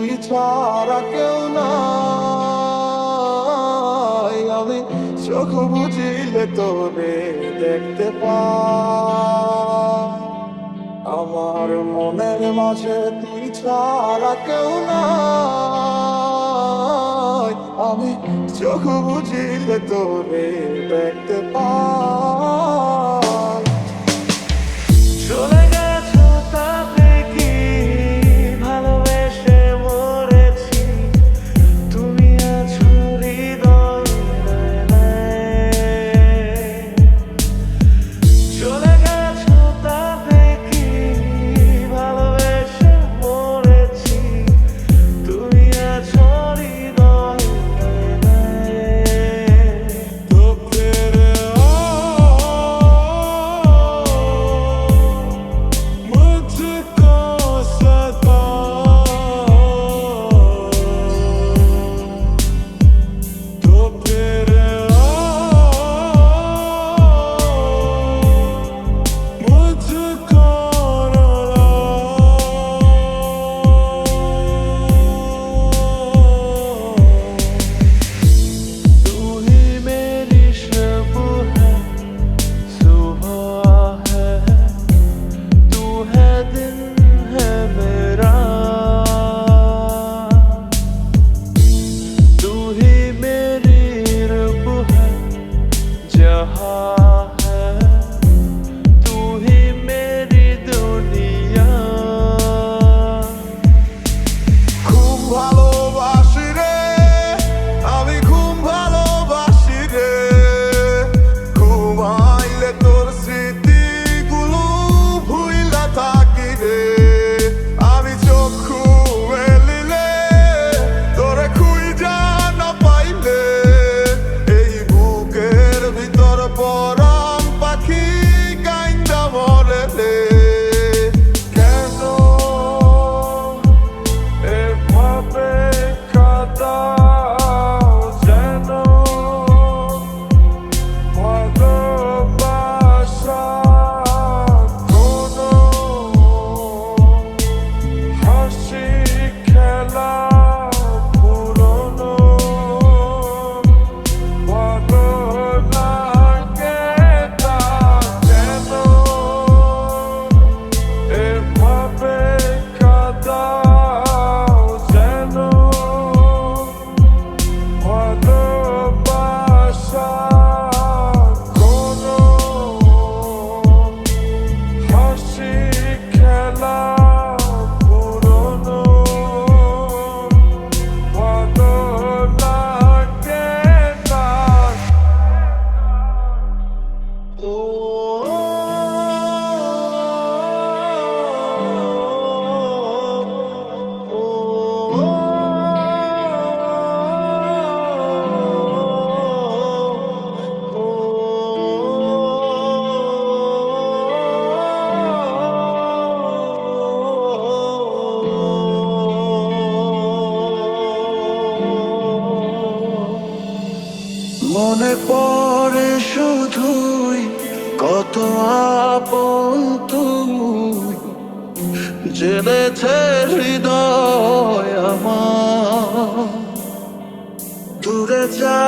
তুই ছাড়া কেউ নাই। আমি চোখ বুঝিলে তোরে দেখতে পাই। আমার মনের মাঝে তুই ছাড়া কেউ নাই। আমি চোখ বুঝিলে তোরে দেখতে পাই। চলে গেছো তাতে কি ভালোবেসে মরেছি, তুমি আছো হৃদয়ে। চলে গেছো তাতে কি ভালোবেসে মরেছি, তুমি আছো হৃদয়ে। तो तेरे मुझको सता, तो तेरे मुझको रुला। तू ही मेरी शब है, सुबह है, तू है दिन है मेरा। तू ही मेरी रब है, जहाँ है, तू ही मेरी दुनिया। খুব ভালোবাসি রে, আমি খুব ভালোবাসি রে। ঘুমাইলে তোর স্মৃতিগুলো ভুইলা থাকি রে। আমি চক্ষু মেলিলে তোরে খুঁজা না পাইলে, এই বুকের ভিতর পরাণ পাখি কাইন্দা মরে রে। কেন এভাবে কাঁদাও যেন ভালোবাসা কোনো হাসি খেলা পুরনো ভালো লাগে তা কেন এভাবে কাঁদাও যেন ভালোবাসা কোনো হাসি খেলা পুরনো ভালো লাগে না। মনে পড়ে শুধুই কত আপন তুই, জেনেছে হৃদয় আমার। দূরে যা